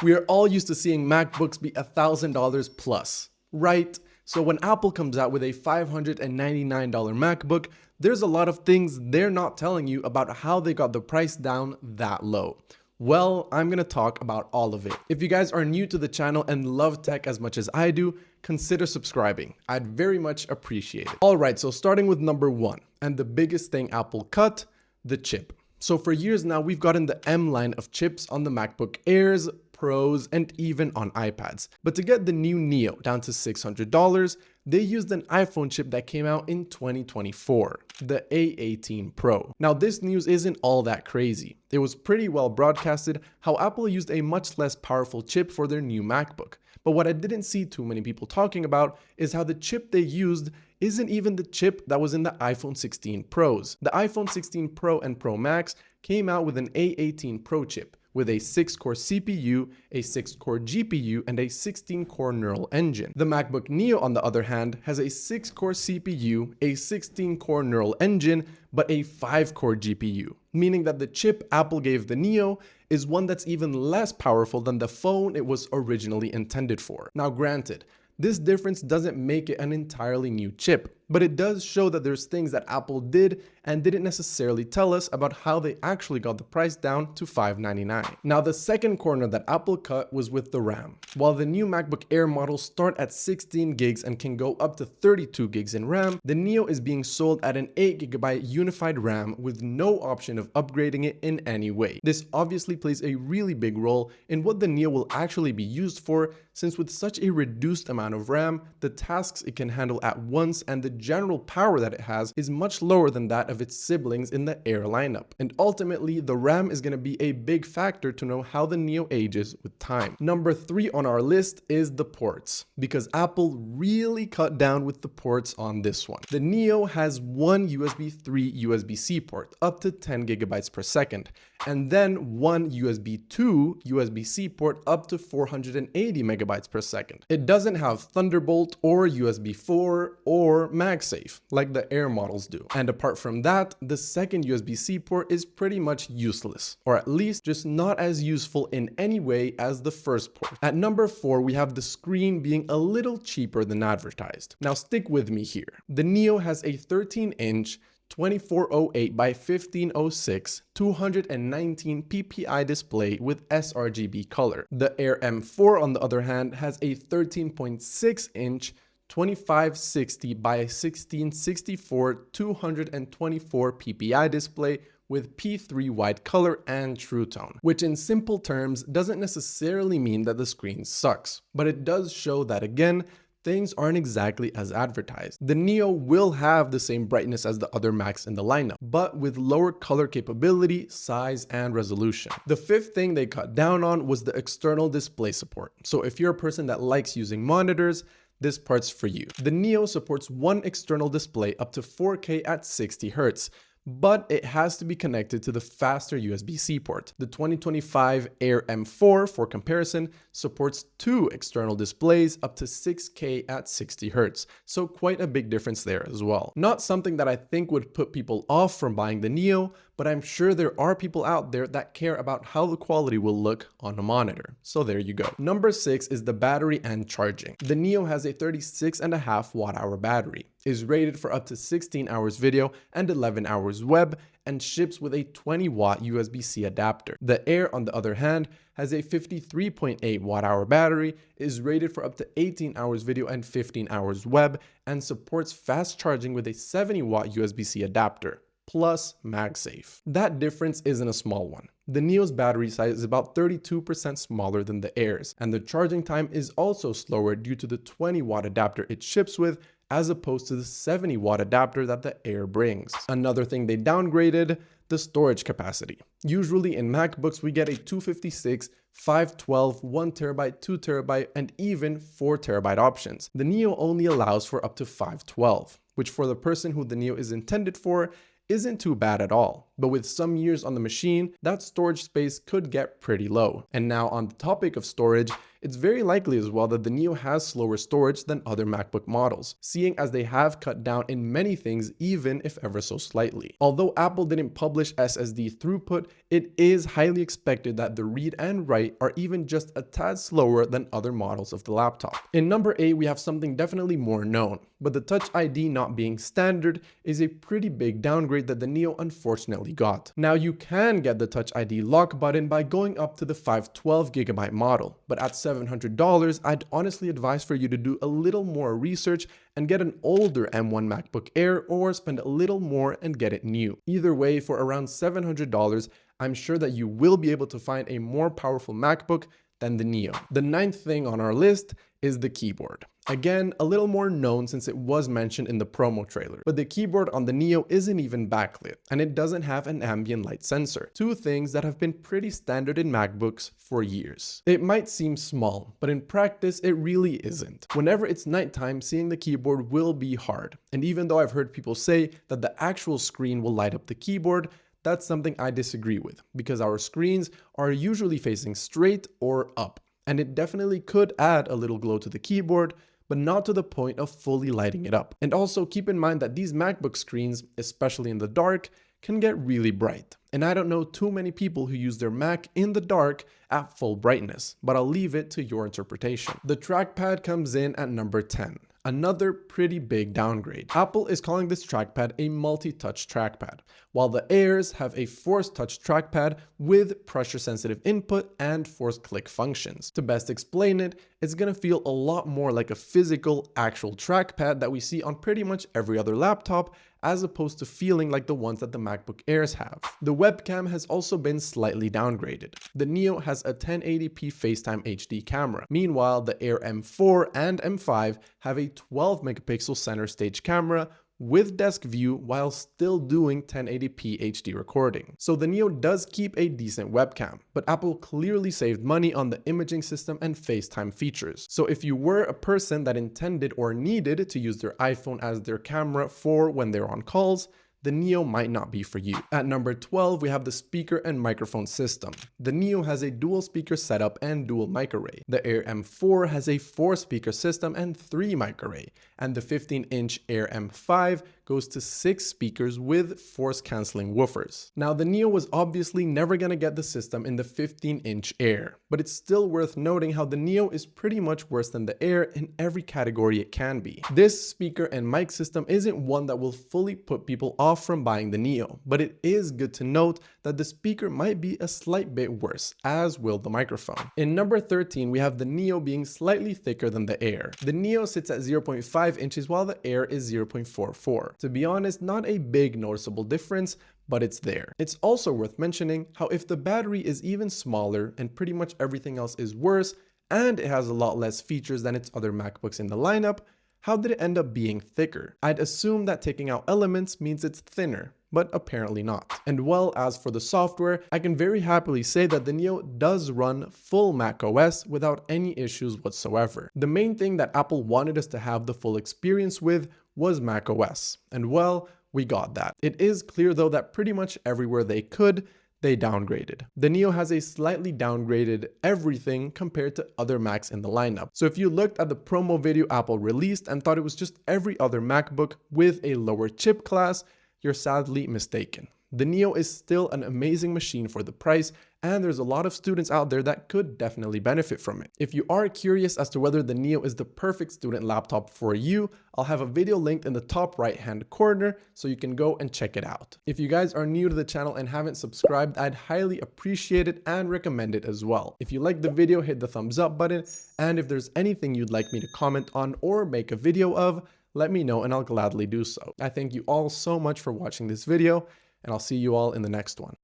We are all used to seeing MacBooks be $1,000 plus, right? So when Apple comes out with a $599 MacBook, there's a lot of things they're not telling you about how they got the price down that low. Well, I'm gonna talk about all of it. If you guys are new to the channel and love tech as much as I do, consider subscribing. I'd very much appreciate it. All right, so starting with number one, and the biggest thing Apple cut, the chip. So for years now, we've gotten the M line of chips on the MacBook Airs, Pros, and even on iPads. But to get the new Neo down to $600, they used an iPhone chip that came out in 2024, the A18 Pro. Now this news isn't all that crazy. It was pretty well broadcasted how Apple used a much less powerful chip for their new MacBook. But what I didn't see too many people talking about is how the chip they used isn't even the chip that was in the iPhone 16 Pros. The iPhone 16 Pro and Pro Max came out with an A18 Pro chip, with a 6-core CPU, a 6-core GPU, and a 16-core neural engine. The MacBook Neo, on the other hand, has a 6-core CPU, a 16-core neural engine, but a 5-core GPU, meaning that the chip Apple gave the Neo is one that's even less powerful than the phone it was originally intended for. Now granted, this difference doesn't make it an entirely new chip, but it does show that there's things that Apple did and didn't necessarily tell us about how they actually got the price down to $599. Now the second corner that Apple cut was with the RAM. While the new MacBook Air models start at 16 gigs and can go up to 32 gigs in RAM, the Neo is being sold at an 8GB unified RAM with no option of upgrading it in any way. This obviously plays a really big role in what the Neo will actually be used for, since with such a reduced amount of RAM, the tasks it can handle at once and the general power that it has is much lower than that of its siblings in the Air lineup. And ultimately, the RAM is going to be a big factor to know how the Neo ages with time. Number 3 on our list is the ports, because Apple really cut down with the ports on this one. The Neo has one USB 3 USB-C port up to 10 gigabytes per second, and then one USB 2 USB-C port up to 480 megabytes per second. It doesn't have Thunderbolt or USB 4 or MagSafe like the Air models do. And apart from that, the second USB-C port is pretty much useless, or at least just not as useful in any way as the first port. At number 4, we have the screen being a little cheaper than advertised. Now stick with me here. The Neo has a 13-inch 2408 by 1506 219 ppi display with sRGB color. The Air M4, on the other hand, has a 13.6-inch 2560 by 1664 224 ppi display with P3 white color and True Tone, which in simple terms doesn't necessarily mean that the screen sucks, but it does show that, again, things aren't exactly as advertised. The Neo will have the same brightness as the other Macs in the lineup, but with lower color capability, size, and resolution. The fifth thing they cut down on was the external display support. So if you're a person that likes using monitors, this part's for you. The Neo supports one external display up to 4K at 60 Hz, but it has to be connected to the faster USB-C port. The 2025 Air M4, for comparison, supports two external displays up to 6K at 60 Hz, so quite a big difference there as well. Not something that I think would put people off from buying the Neo, but I'm sure there are people out there that care about how the quality will look on a monitor. So there you go. Number 6 is the battery and charging. The Neo has a 36.5 watt-hour battery, is rated for up to 16 hours video and 11 hours web, and ships with a 20 watt USB-C adapter. The Air, on the other hand, has a 53.8 watt-hour battery, is rated for up to 18 hours video and 15 hours web, and supports fast charging with a 70 watt USB-C adapter, plus MagSafe. That difference isn't a small one. The Neo's battery size is about 32% smaller than the Air's, and the charging time is also slower due to the 20 watt adapter it ships with, as opposed to the 70 watt adapter that the Air brings. Another thing they downgraded, the storage capacity. Usually in MacBooks, we get a 256, 512, 1TB, 2TB, and even 4TB options. The Neo only allows for up to 512, which for the person who the Neo is intended for, isn't too bad at all. but with some years on the machine, that storage space could get pretty low. And now on the topic of storage, it's very likely as well that the Neo has slower storage than other MacBook models, seeing as they have cut down in many things, even if ever so slightly. Although Apple didn't publish SSD throughput, it is highly expected that the read and write are even just a tad slower than other models of the laptop. In number 8, we have something definitely more known, but the Touch ID not being standard is a pretty big downgrade that the Neo unfortunately got. Now you can get the Touch ID lock button by going up to the 512GB model, but at $700, I'd honestly advise for you to do a little more research and get an older M1 MacBook Air, or spend a little more and get it new. Either way, for around $700, I'm sure that you will be able to find a more powerful MacBook than the Neo. The 9th thing on our list is the keyboard. Again, a little more known since it was mentioned in the promo trailer, but the keyboard on the Neo isn't even backlit, and it doesn't have an ambient light sensor, two things that have been pretty standard in MacBooks for years. It might seem small, but in practice it really isn't. Whenever it's nighttime, seeing the keyboard will be hard, and even though I've heard people say that the actual screen will light up the keyboard, that's something I disagree with, because our screens are usually facing straight or up, and it definitely could add a little glow to the keyboard, but not to the point of fully lighting it up. And also keep in mind that these MacBook screens, especially in the dark, can get really bright. And I don't know too many people who use their Mac in the dark at full brightness, but I'll leave it to your interpretation. The trackpad comes in at number 10. Another pretty big downgrade. Apple is calling this trackpad a multi-touch trackpad, while the Airs have a force touch trackpad with pressure-sensitive input and force click functions. To best explain it, it's gonna feel a lot more like a physical, actual trackpad that we see on pretty much every other laptop, as opposed to feeling like the ones that the MacBook Airs have. The webcam has also been slightly downgraded. The Neo has a 1080p FaceTime HD camera. Meanwhile, the Air M4 and M5 have a 12 megapixel center stage camera with desk view while still doing 1080p HD recording. So the Neo does keep a decent webcam, but Apple clearly saved money on the imaging system and FaceTime features. So if you were a person that intended or needed to use their iPhone as their camera for when they're on calls, the Neo might not be for you. At number 12, we have the speaker and microphone system. The Neo has a dual speaker setup and dual mic array. The Air M4 has a 4 speaker system and 3 mic array. And the 15-inch Air M5 goes to 6 speakers with force canceling woofers. Now the Neo was obviously never gonna get the system in the 15-inch Air, but it's still worth noting how the Neo is pretty much worse than the Air in every category it can be. This speaker and mic system isn't one that will fully put people off from buying the Neo, but it is good to note that the speaker might be a slight bit worse, as will the microphone. In number 13, we have the Neo being slightly thicker than the Air. The Neo sits at 0.5 inches while the Air is 0.44. To be honest, not a big noticeable difference, but it's there. It's also worth mentioning how if the battery is even smaller and pretty much everything else is worse, and it has a lot less features than its other MacBooks in the lineup, how did it end up being thicker? I'd assume that taking out elements means it's thinner, but apparently not. And well, as for the software, I can very happily say that the Neo does run full macOS without any issues whatsoever. The main thing that Apple wanted us to have the full experience with was macOS, and well, we got that. It is clear though that pretty much everywhere they could, they downgraded. The Neo has a slightly downgraded everything compared to other Macs in the lineup. So if you looked at the promo video Apple released and thought it was just every other MacBook with a lower chip class, you're sadly mistaken. The Neo is still an amazing machine for the price, and there's a lot of students out there that could definitely benefit from it. If you are curious as to whether the Neo is the perfect student laptop for you, I'll have a video linked in the top right hand corner so you can go and check it out. If you guys are new to the channel and haven't subscribed, I'd highly appreciate it and recommend it as well. If you like the video, hit the thumbs up button, and if there's anything you'd like me to comment on or make a video of, let me know and I'll gladly do so. I thank you all so much for watching this video, and I'll see you all in the next one.